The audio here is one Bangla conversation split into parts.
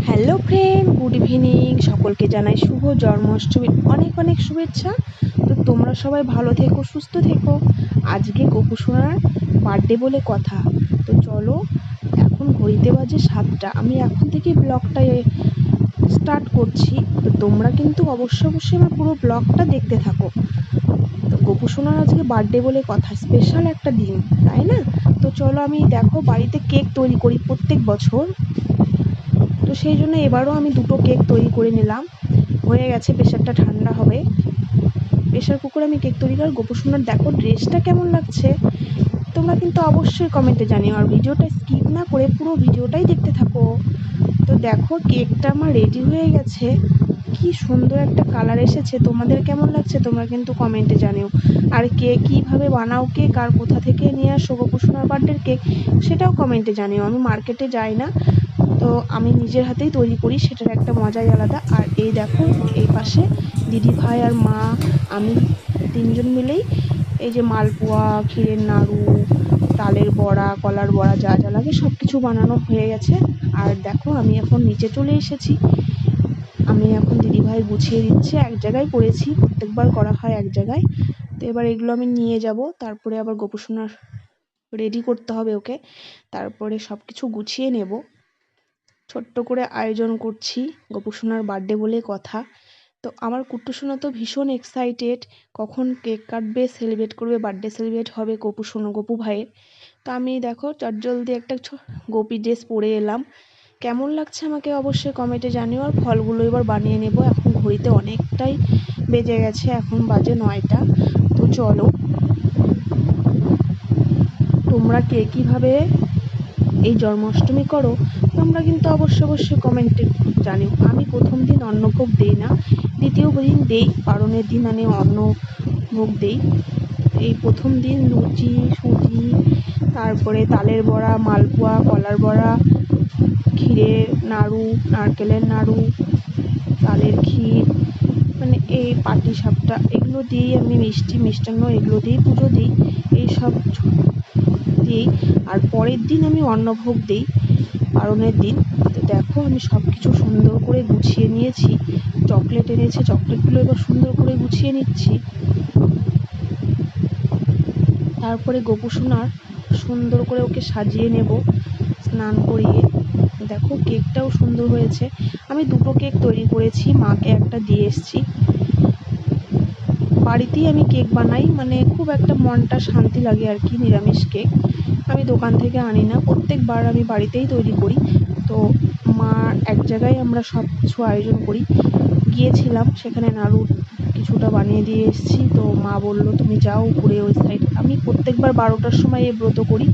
Hello friend, good evening. সকলকে জানাই শুভ জন্মাষ্টমীর অনেক অনেক শুভেচ্ছা। তো তোমরা সবাই ভালো থেকো, সুস্থ থেকো। আজকে গোপুসোনার বার্থডে বলে কথা। তো চলো, এখন ঘড়িতে বাজে 7টা। আমি এখন থেকে ব্লগটা স্টার্ট করছি। তো তোমরা কিন্তু অবশ্যই আমার পুরো ব্লগটা দেখতে থাকো। তো গোপুসোনার আজকে বার্থডে বলে কথা, স্পেশাল একটা দিন, তাই না? তো চলো, আমি দেখো বাড়িতে কেক তৈরি করি প্রত্যেক বছর। তো সেই জন্য এবারও আমি 2টো কেক তৈরি করে নিলাম। হয়ে গেছে, প্রেশারটা ঠান্ডা হবে। প্রেশার কুকারে আমি কেক তৈরি করে গোপুসোনার দেখো ড্রেসটা কেমন লাগছে তোমরা কিন্তু অবশ্যই কমেন্টে জানিও, আর ভিডিওটা স্কিপ না করে পুরো ভিডিওটাই দেখতে থাকো। তো দেখো কেকটা আমার রেডি হয়ে গেছে, কি সুন্দর একটা কালার এসেছে। তোমাদের কেমন লাগছে তোমরা কিন্তু কমেন্টে জানিও। আর কে কীভাবে বানাও কেক, আর কোথা থেকে নিয়ে আসো গোপুসোনার বার্থডের কেক, সেটাও কমেন্টে জানিও। আমি মার্কেটে যাই না, তো আমি নিজের হাতেই তৈরি করি, সেটার একটা মজাই আলাদা। আর এই দেখো, এই পাশে দিদি ভাই আর মা, আমি 3জন মিলেই এই যে মালপোয়া, ক্ষীরের নাড়ু, তালের বড়া, কলার বড়া, যা যা লাগে সব কিছু বানানো হয়ে গেছে। আর দেখো আমি এখন নিচে চলে এসেছি। আমি এখন দিদিভাই গুছিয়ে দিচ্ছে, এক জায়গায় করেছি, প্রত্যেকবার করা হয় এক জায়গায়। তো এবার এগুলো আমি নিয়ে যাব, তারপরে আবার গোপুসোনার রেডি করতে হবে ওকে, তারপরে সব কিছু গুছিয়ে নেব। ছোট্ট করে আয়োজন করছি গোপুসোনার বার্থডে বলে কথা। তো আমার কুট্টুসোনা তো ভীষণ এক্সাইটেড, কখন কেক কাটবে, সেলিব্রেট করবে, বার্থডে সেলিব্রেট হবে গপু ভাইয়ের। তো আমি দেখো চটজলদি একটা গোপী ড্রেস পরে এলাম। কেমন লাগছে আমাকে অবশ্যই কমেন্টে জানিও। আর ফলগুলো এবার বানিয়ে নেব। এখন ঘড়িতে অনেকটাই বেজে গেছে, এখন বাজে 9টা। তো চলো, তোমরা কে কীভাবে এই জন্মাষ্টমী করো তোমরা কিন্তু অবশ্যই কমেন্টে জানিও। আমি প্রথম দিন অন্নভোগ দিই না, দ্বিতীয় দিন দেই, পারণের দিন আমি অন্নভোগ দেই। এই প্রথম দিন লুচি, সুজি, তারপরে তালের বড়া, মালপোয়া, কলার বড়া, ক্ষীরের নাড়ু, নারকেলের নাড়ু, তালের ক্ষীর, মানে এই পাটিসাপটা, এগুলো দিয়েই আমি মিষ্টান্ন এগুলো দিয়েই পুজো দিই, এইসব দিই। আর পরের দিন আমি অন্নভোগ দিই, পারণের দিন। তো দেখো আমি সব কিছু সুন্দর করে গুছিয়ে নিয়েছি। চকলেট এনেছে, চকলেটগুলো এবার সুন্দর করে গুছিয়ে নিচ্ছি। তারপরে গোপুসোনার সুন্দর করে ওকে সাজিয়ে নেব স্নান করিয়ে। দেখো কেকটাও সুন্দর হয়েছে। আমি 2টো কেক তৈরি করেছি, মাকে একটা দিয়ে এসেছি। বাড়িতেই আমি কেক বানাই, মানে খুব একটা মনটা শান্তি লাগে আর কি। নিরামিষ কেক আমি দোকান থেকে আনি না, প্রত্যেকবার আমি বাড়িতেই তৈরি করি। তো মা এক জায়গায় আমরা সব কিছু আয়োজন করি। গিয়েছিলাম সেখানে নাড়ু কিছুটা বানিয়ে দিয়ে এসেছি। তো মা বললো তুমি যাও উপরে ওই সাইড। আমি প্রত্যেকবার 12টার সময় এই ব্রত করি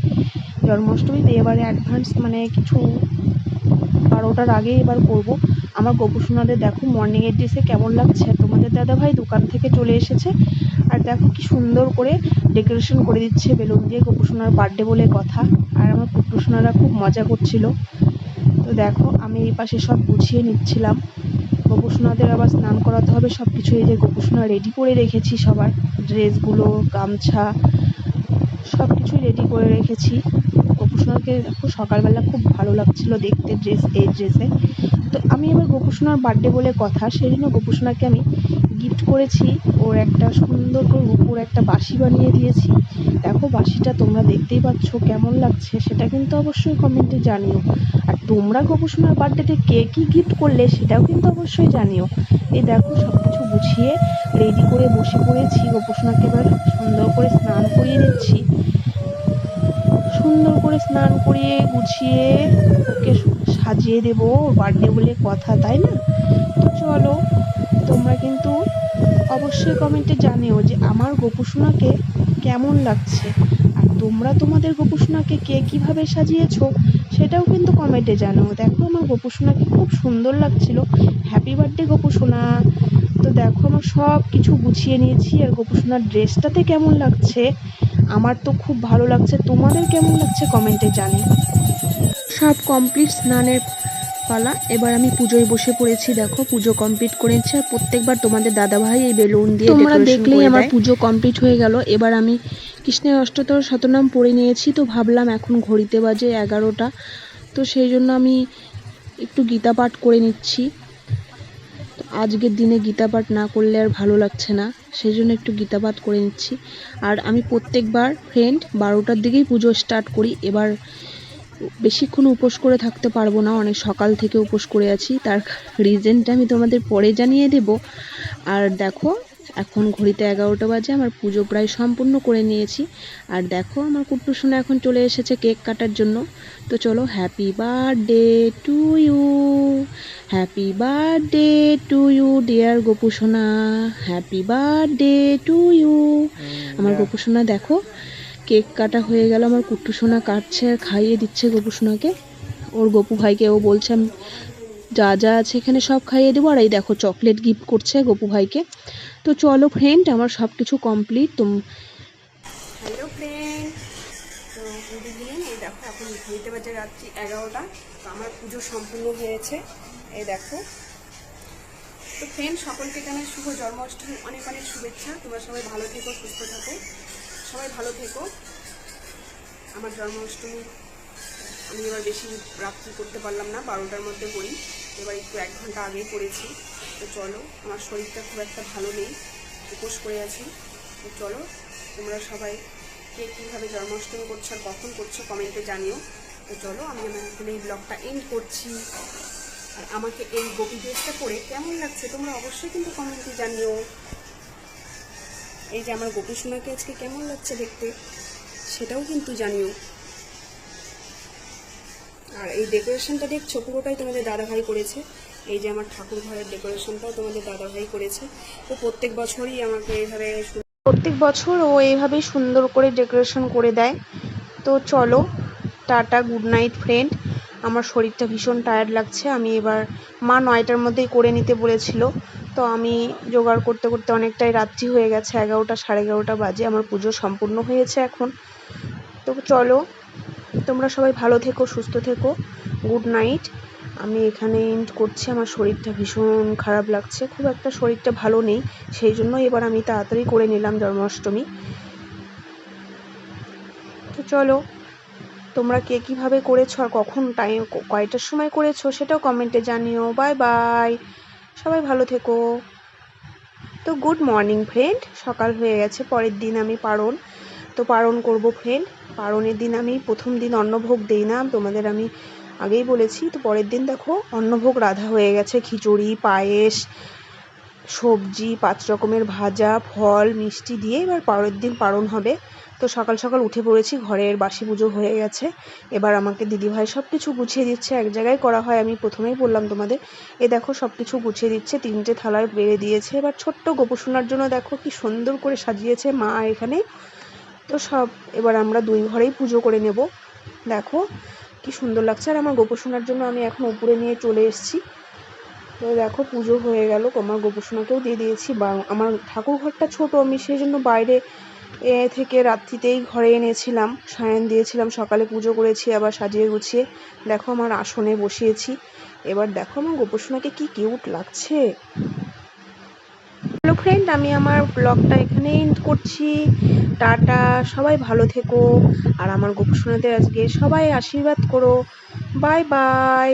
জন্মাষ্টমীতে। এবারে অ্যাডভান্স মানে কিছু 12টার আগে এবার করব। আমার গোপুসোনাদের দেখো মর্নিংয়ের ড্রেসে কেমন লাগছে। তোমাদের দাদাভাই দোকান থেকে চলে এসেছে, আর দেখো কি সুন্দর করে ডেকোরেশন করে দিচ্ছে বেলুন দিয়ে, গোপুসোনার বার্থডে বলে কথা। আর আমার কুট্টুসোনারা খুব মজা করছিল। তো দেখো আমি এই পাশে সব গুছিয়ে নিচ্ছিলাম। গোপুসোনাদের আবার স্নান করাতে হবে সব কিছু। এই যে গোপুসোনা রেডি করে রেখেছি, সবার ড্রেসগুলো, গামছা সব কিছুই রেডি করে রেখেছি। গোপুসোনাকে দেখো সকালবেলা খুব ভালো লাগছিল দেখতে এই ড্রেসে। তো আমি এবার গোপুসোনার বার্থডে বলে কথা, সেই জন্য গোপুসোনাকে আমি গিফট করেছি। ওর একটা সুন্দর করে রূপোর একটা বাঁশি বানিয়ে দিয়েছি। দেখো বাঁশিটা তোমরা দেখতেই পাচ্ছ কেমন লাগছে, সেটা কিন্তু অবশ্যই কমেন্টে জানিও। আর তোমরা গোপুসোনার বার্থডেতে কে কী গিফট করলে সেটাও কিন্তু অবশ্যই জানিও। এই দেখো সব কিছু গুছিয়ে রেডি করে বসে পড়েছি। গোপুসোনাকে এবার সুন্দর করে স্নান করিয়ে দিচ্ছি। সুন্দর করে স্নান করিয়ে গুছিয়ে ওকে সাজিয়ে দেবো, ওর বার্থডে বলে কথা, তাই না? তো চলো, তোমরা কিন্তু অবশ্যই কমেন্টে জানিও যে আমার গোপুসোনাকে কেমন লাগছে। আর তোমরা তোমাদের গোপুসোনাকে কে কীভাবে সাজিয়েছো সেটাও কিন্তু কমেন্টে জানাও। দেখো আমার গোপুসোনাকে খুব সুন্দর লাগছিল। Happy birthday Gopusona. তো দেখো আমার সব কিছু গুছিয়ে নিয়েছি। আর গোপুসোনার ড্রেসটাতে কেমন লাগছে, আমার তো খুব ভালো লাগছে, তোমাদের কেমন লাগছে কমেন্টে জানিও। সব কমপ্লিট, স্নানের পালা। এবার আমি পুজোয় বসে পড়েছি। দেখো পুজো কমপ্লিট করেছে। আর প্রত্যেকবার তোমাদের দাদাভাই এই বেলুন দিয়ে তোমরা দেখলেই আমার পুজো কমপ্লিট হয়ে গেল। এবার আমি কৃষ্ণের অষ্টতর শতনাম পড়ে নিয়েছি। তো ভাবলাম এখন ঘড়িতে বাজে 11টা, তো সেই জন্য আমি একটু গীতা পাঠ করে নিচ্ছি। তো আজকের দিনে গীতা পাঠ না করলে আর ভালো লাগছে না, সেই জন্য একটু গীতা পাঠ করে নিচ্ছি। আর আমি প্রত্যেকবার ফ্রেন্ড 12টার দিকেই পুজো স্টার্ট করি। এবার বেশিক্ষণ উপোস করে থাকতে পারবো না, অনেক সকাল থেকে উপোস করে আছি, তার রিজনটা আমি তোমাদের পরে জানিয়ে দেব। আর দেখো এখন ঘড়িতে 11টা বাজে, আমার পুজো প্রায় সম্পূর্ণ করে নিয়েছি। আর দেখো আমার কুট্টু সোনা এখন চলে এসেছে কেক কাটার জন্য। তো চলো, happy birthday to you, happy birthday to you dear Gopu সোনা, হ্যাপি বার্থডে টু ইউ। আমার গোপু সোনা দেখো কেক কাটা হয়ে গেল, আমার কুট্টু সোনা কাটছে আর খাইয়ে দিচ্ছে গোপু সোনাকে, ওর গোপু ভাইকে। ও বলছে আমি যা যা আছে এখানে সব খাইয়ে দেবো। আর এই দেখো চকলেট গিফট করছে গোপু ভাইকে। তো চলো ফ্রেন্ড, আমার সব কিছু কমপ্লিট। হ্যালো ফ্রেন্ড, তো গুড ইভিনিং। এই দেখো এখন ঘড়িতে বাজে রাত্রি 11টা। তো আমার পুজো সম্পূর্ণ হয়েছে, এই দেখো। তো ফ্রেন্ড, সকলকে জানাই শুভ জন্মাষ্টমী অনেক অনেক শুভেচ্ছা। তোমরা সবাই ভালো থেকো, সুস্থ থাকো, সবাই ভালো থেকো। আমার জন্মাষ্টমী আমি এবার বেশি রাত্রি করতে পারলাম না, 12টার মধ্যে করি, এবার একটু 1 ঘন্টা আগেই করেছি। তো চলো, আমার শরীরটা খুব একটা ভালো নেই, উপোস করে আছি। তো চলো, তোমরা সবাই কে কীভাবে জন্মাষ্টমী করছো আর কখন করছো কমেন্টে জানিও। তো চলো, আমি আমার এখানে এই ব্লগটা এন্ড করছি। আর আমাকে এই গোপী ড্রেসটা পরে কেমন লাগছে তোমরা অবশ্যই কিন্তু কমেন্টে জানিও। এই যে আমার গোপী সোনাকে আজকে কেমন লাগছে দেখতে, সেটাও কিন্তু জানিও। আর এই ডেকোরেশনটা দেখছো পুরোটাই তোমাদের দাদাভাই করেছে। এই যে আমার ঠাকুর ঘরের ডেকোরেশনটাও তোমাদের দাদাভাই করেছে। তো প্রত্যেক বছরই আমাকে এইভাবে প্রত্যেক বছর ও এইভাবেই সুন্দর করে ডেকোরেশন করে দেয়। তো চলো, টাটা, গুড নাইট ফ্রেন্ড। আমার শরীরটা ভীষণ টায়ার্ড লাগছে। আমি এবার মা 9টার মধ্যেই করে নিতে বলেছিল, তো আমি জোগাড় করতে করতে অনেকটাই রাত্রি হয়ে গেছে, 11টা 11:30 বাজে। আমার পুজো সম্পূর্ণ হয়েছে এখন। তো চলো, তোমরা সবাই ভালো থেকো, সুস্থ থেকো, গুড নাইট। আমি এখানে এন্ড করছি। আমার শরীরটা ভীষণ খারাপ লাগছে, খুব একটা শরীরটা ভালো নেই, সেই জন্য এবার আমি তাড়াতাড়ি করে নিলাম জন্মাষ্টমী। তো চলো, তোমরা কে কীভাবে করেছো আর কখন টাইম কয়টার সময় করেছো সেটাও কমেন্টে জানিও। বাই বাই, সবাই ভালো থেকো। তো গুড মর্নিং ফ্রেন্ড, সকাল হয়ে গেছে, পরের দিন আমি পারণ। তো পারণ করবো ফ্রেন্ড। পারণের দিন আমি প্রথম দিন অন্নভোগ দিই না, তোমাদের আমি আগেই বলেছি। তো পরের দিন দেখো অন্নভোগ রাধা হয়ে গেছে, খিচুড়ি, পায়েস, সবজি, 5 রকমের ভাজা, ফল, মিষ্টি দিয়ে এবার পরের দিন পারণ হবে। তো সকাল সকাল উঠে পড়েছি, ঘরের বাসি পুজো হয়ে গেছে। এবার আমাকে দিদিভাই সব কিছু গুছিয়ে দিচ্ছে, এক জায়গায় করা হয়, আমি প্রথমেই বললাম তোমাদের। এ দেখো সব কিছু গুছিয়ে দিচ্ছে, 3টে থালায় বেড়ে দিয়েছে। এবার ছোট্ট গোপুসোনার জন্য দেখো কি সুন্দর করে সাজিয়েছে মা এখানে। তো সব এবার আমরা 2 ঘরেই পুজো করে নেব। দেখো কি সুন্দর লাগছে। আর আমার গোপুসোনার জন্য আমি এখন উপরে নিয়ে চলে এসেছি। তো দেখো পুজো হয়ে গেল, আমার গোপুসোনাকেও দিয়ে দিয়েছি। বা আমার ঠাকুর ঘরটা ছোট, আমি সেই জন্য বাইরে থেকে রাত্রিতেই ঘরে এনেছিলাম, সায়ন দিয়েছিলাম, সকালে পুজো করেছি আবার সাজিয়ে গুছিয়ে। দেখো আমার আসনে বসিয়েছি। এবার দেখো আমার গোপুসোনাকে কি কিউট লাগছে। হ্যালো ফ্রেন্ড, আমি আমার ব্লগটা এখানে এন্ড করছি। টাটা, সবাই ভালো থেকো। আর আমার গোপুসোনাদের আজকে সবাই আশীর্বাদ করো। Bye bye.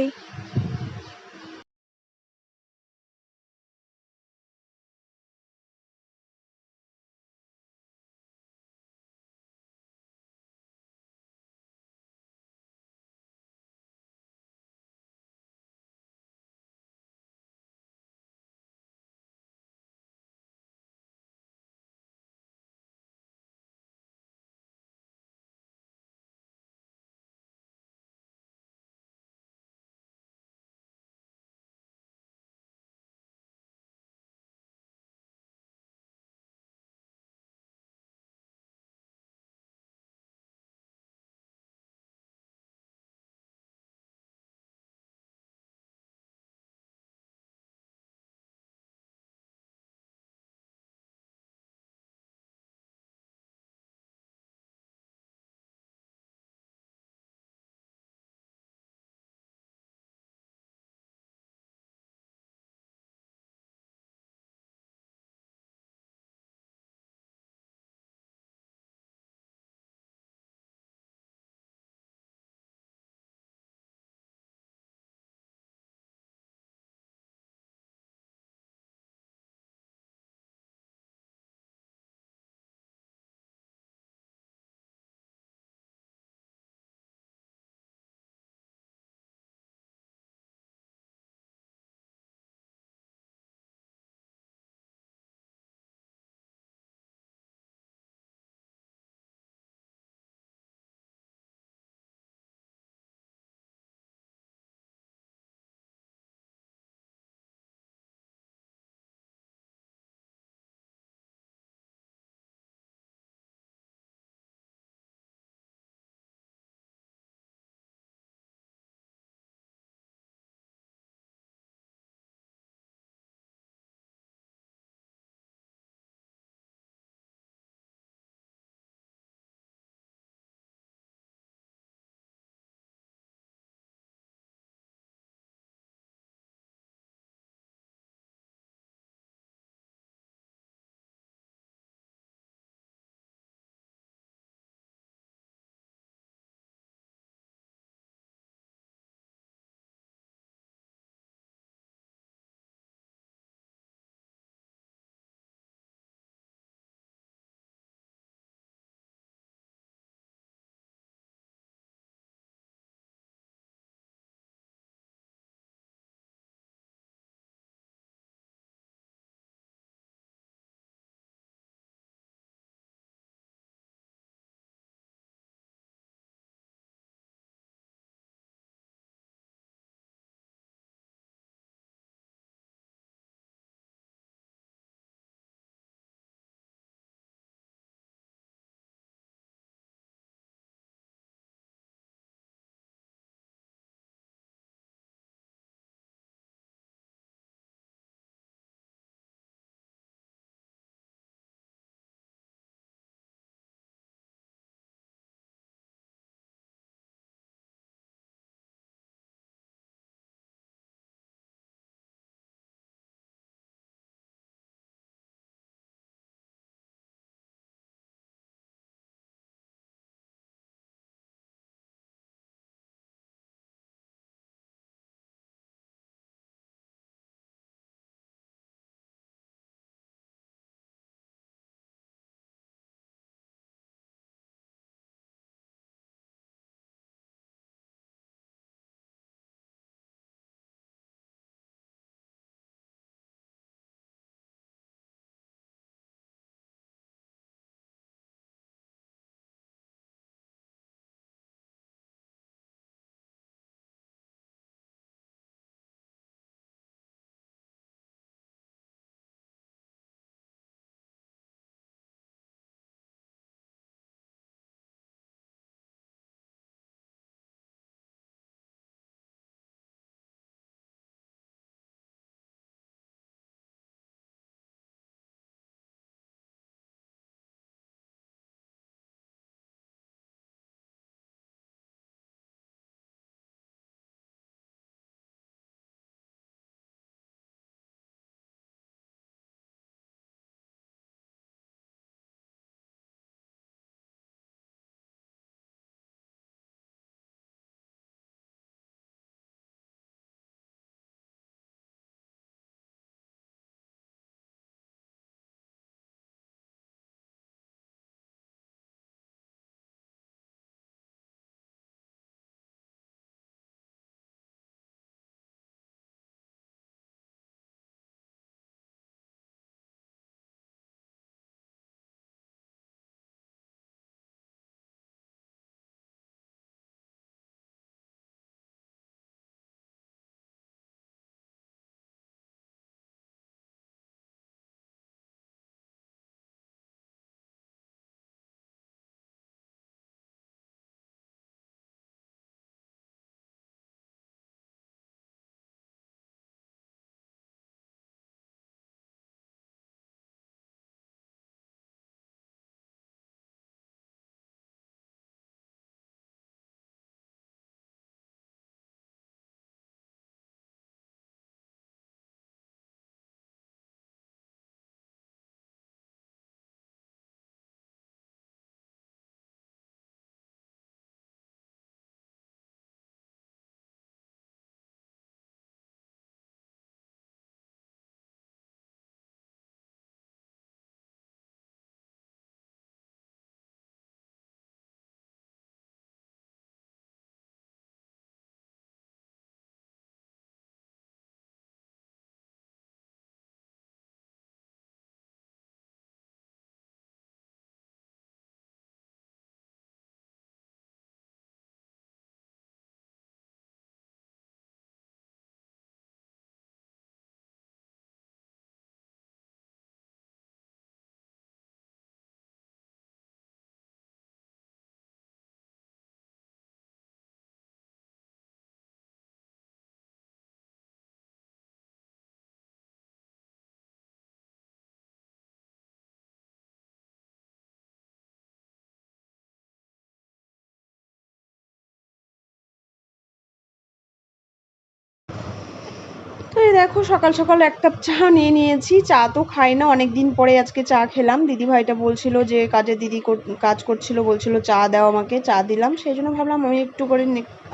তো এই দেখো সকাল সকাল এক কাপ চা নিয়ে নিয়েছি। চা তো খাই না, অনেক দিন পরে আজকে চা খেলাম। দিদিভাইটা বলছিল যে কাজের দিদি কাজ করছিল, বলছিল চা দাও আমাকে, চা দিলাম। সেই জন্য ভাবলাম আমি একটু করে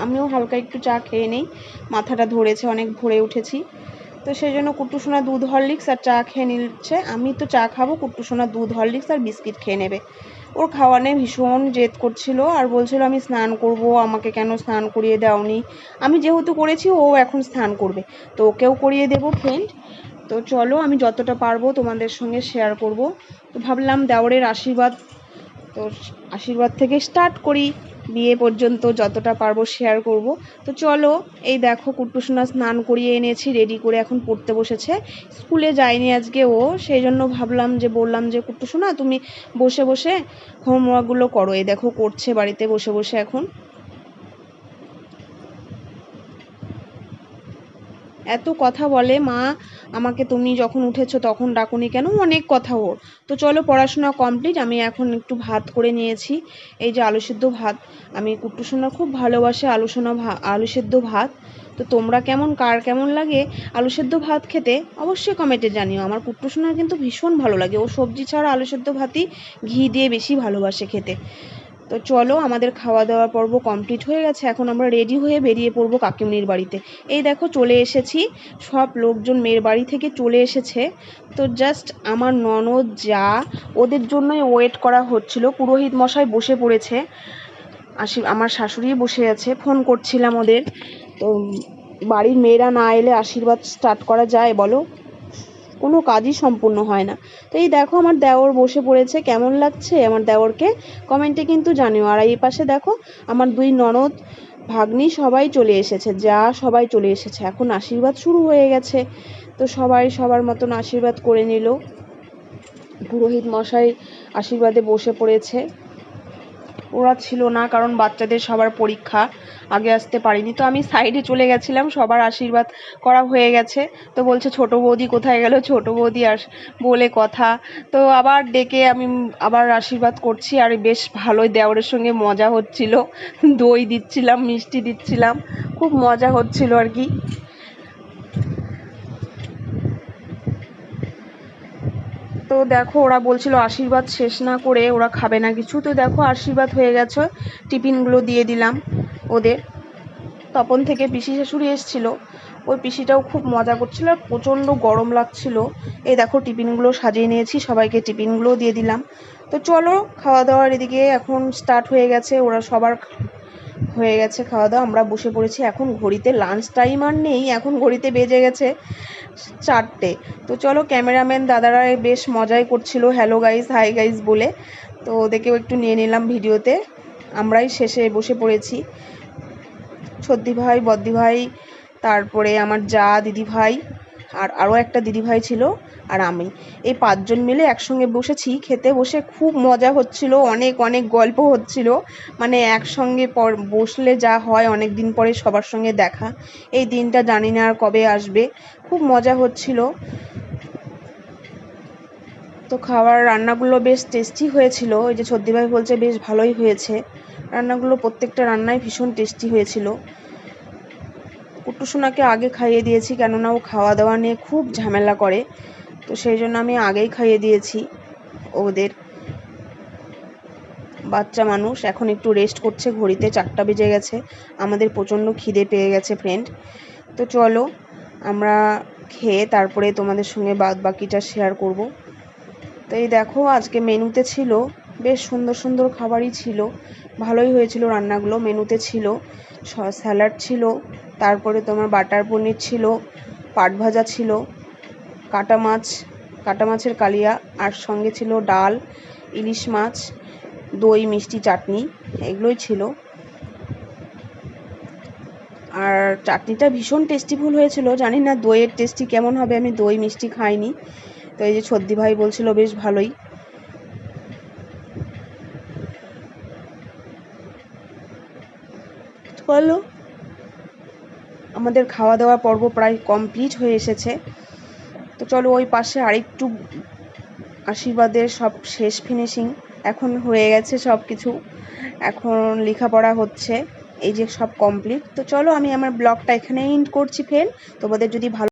আমিও হালকা একটু চা খেয়ে নেই, মাথাটা ধরেছে, অনেক ভোরে উঠেছি। তো সেই জন্য কুট্টুসোনা দুধ হরলিক্স আর চা খেয়ে নিচ্ছে। আমি তো চা খাবো, কুট্টুসোনা দুধ হরলিক্স আর বিস্কিট খেয়ে নেবে। ওর খাওয়া নিয়ে ভীষণ জেদ করছিল আর বলছিল আমি স্নান করব, আমাকে কেন স্নান করিয়ে দাওনি। আমি যেহেতু করেছি ও এখন স্নান করবে, তো ওকেও করিয়ে দেবো ফ্রেন্ড। তো চলো আমি যতটা পারবো তোমাদের সঙ্গে শেয়ার করব। তো ভাবলাম দেওরের আশীর্বাদ, তো আশীর্বাদ থেকে স্টার্ট করি, বিয়ে পর্যন্ত যতটা পারবো শেয়ার করব। তো চলো, এই দেখো কুট্টুসোনা স্নান করিয়ে এনেছি, রেডি করে এখন পড়তে বসেছে। স্কুলে যায়নি আজকে ও, সেই জন্য বললাম যে কুট্টুসোনা তুমি বসে বসে হোমওয়ার্কগুলো করো। এই দেখো করছে বাড়িতে বসে বসে এখন। এত কথা বলে মা আমাকে, তুমি যখন উঠেছো তখন ডাকুনি কেন, অনেক কথা ওর। তো চলো পড়াশোনা কমপ্লিট, আমি এখন একটু ভাত করে নিয়েছি। এই যে আলু সিদ্ধ ভাত, আমি কুট্টুসোনা খুব ভালোবাসে আলু সিদ্ধ ভাত। তো তোমরা কার কেমন লাগে আলু সেদ্ধ ভাত খেতে অবশ্যই কমেন্টে জানিও। আমার কুট্টুসোনার কিন্তু ভীষণ ভালো লাগে, ও সবজি ছাড়া আলু সেদ্ধ ভাতই ঘি দিয়ে বেশি ভালোবাসে খেতে। তো চলো আমাদের খাওয়া দাওয়া পর্ব কমপ্লিট হয়ে গেছে, এখন আমরা রেডি হয়ে বেরিয়ে পড়বো কাকিমনির বাড়িতে। এই দেখো চলে এসেছি, সব লোকজন মেয়ের বাড়ি থেকে চলে এসেছে। তো জাস্ট আমার ননদ যা, ওদের জন্যই ওয়েট করা হচ্ছিল। পুরোহিত মশাই বসে পড়েছে, আমার শাশুড়ি বসে আছে, ফোন করছিলাম ওদের। তো বাড়ির মেয়েরা না এলে আশীর্বাদ স্টার্ট করা যায় বলো, কোনো কাজই সম্পূর্ণ হয় না। তো এই দেখো আমার দেওর বসে পড়েছে, কেমন লাগছে আমার দেওরকে কমেন্টে কিন্তু জানিও। আর এই পাশে দেখো আমার দুই ননদ ভাগ্নি সবাই চলে এসেছে, সবাই চলে এসেছে, এখন আশীর্বাদ শুরু হয়ে গেছে। তো সবাই সবার মতন আশীর্বাদ করে নিল। পুরোহিত মশাই আশীর্বাদে বসে পড়েছে। ওরা ছিল না কারণ বাচ্চাদের সবার পরীক্ষা, আগে আসতে পারিনি। তো আমি সাইডে চলে গেছিলাম, সবার আশীর্বাদ করা হয়ে গেছে। তো বলছে ছোট বৌদি কোথায় গেল, ছোট বৌদি বলে কথা। তো আবার ডেকে আমি আবার আশীর্বাদ করছি, আর বেশ ভালোই দেওরের সঙ্গে মজা হচ্ছিল, দই দিচ্ছিলাম, মিষ্টি দিচ্ছিলাম, খুব মজা হচ্ছিল আর কি। তো দেখো ওরা বলছিল আশীর্বাদ শেষ না করে ওরা খাবে না কিছু। তো দেখো আশীর্বাদ হয়ে গেছে, টিফিনগুলো দিয়ে দিলাম ওদের। তপন থেকে পিসি শাশুড়ি এসেছিল, ওই পিসিটাও খুব মজা করছিল, আর প্রচণ্ড গরম লাগছিল। এই দেখো টিফিনগুলো সাজিয়ে নিয়েছি, সবাইকে টিফিনগুলো দিয়ে দিলাম। তো চলো খাওয়া দাওয়ার এদিকে এখন স্টার্ট হয়ে গেছে, ওরা সবার হয়ে গেছে খাওয়া দাওয়া, আমরা বসে পড়েছি। এখন ঘড়িতে লাঞ্চ টাইম আর নেই, এখন ঘড়িতে বেজে গেছে 4টে। তো চলো ক্যামেরাম্যান দাদারা বেশ মজাই করছিল হ্যালো গাইজ হাই গাইজ বলে, তো ওদেরকেও একটু নিয়ে নিলাম ভিডিওতে। আমরাই শেষে বসে পড়েছি, সর্দি ভাই, বদ্দি ভাই, তারপরে আমার যা দিদিভাই, আর আরও একটা দিদিভাই ছিল, আর আমি, এই 5জন মিলে একসঙ্গে বসেছি খেতে। বসে খুব মজা হচ্ছিল, অনেক অনেক গল্প হচ্ছিল, মানে একসঙ্গে বসলে যা হয়, অনেক দিন পরে সবার সঙ্গে দেখা, এই দিনটা জানি না আর কবে আসবে। খুব মজা হচ্ছিল। তো রান্নাগুলো বেশ টেস্টি হয়েছিল, ওই যে সর্দি ভাই বলছে বেশ ভালোই হয়েছে রান্নাগুলো, প্রত্যেকটা রান্নাই ভীষণ টেস্টি হয়েছিল। কুট্টুসোনাকে আগে খাইয়ে দিয়েছি, কেননা ও খাওয়া দাওয়া নিয়ে খুব ঝামেলা করে, তো সেই জন্য আমি আগেই খাইয়ে দিয়েছি ওদের। বাচ্চা মানুষ এখন একটু রেস্ট করছে, ঘড়িতে 4টা বেজে গেছে, আমাদের প্রচণ্ড খিদে পেয়ে গেছে ফ্রেন্ড। তো চলো আমরা খেয়ে তারপরে তোমাদের সঙ্গে বাকিটা শেয়ার করব। তো এই দেখো আজকে মেনুতে ছিল বেশ সুন্দর সুন্দর খাবারই ছিল, ভালোই হয়েছিল রান্নাগুলো। মেনুতে ছিল স্যালাড ছিল, তারপরে তোমার বাটার পনির ছিল, পাট ভাজা ছিল, কাটা মাছের কালিয়া, আর সঙ্গে ছিল ডাল, ইলিশ মাছ, দই, মিষ্টি, চাটনি, এগুলোই ছিল। আর চাটনিটা ভীষণ টেস্টিফুল হয়েছিল, জানি না দইয়ের টেস্টি কেমন হবে, আমি দই মিষ্টি খাইনি। তো এই যে সর্দি ভাই বলছিল বেশ ভালোই। চলো আমাদের খাওয়া দাওয়া পর্ব প্রায় কমপ্লিট হয়ে এসেছে। তো চলো ওই পাশে আরেকটু আশীর্বাদের সব শেষ ফিনিশিং এখন হয়ে গেছে সব কিছু, এখন লেখাপড়া হচ্ছে, এই যে সব কমপ্লিট। তো চলো আমি আমার ব্লগটা এখানেই এন্ড করছি ফ্রেন্ড। তোমাদের যদি ভালো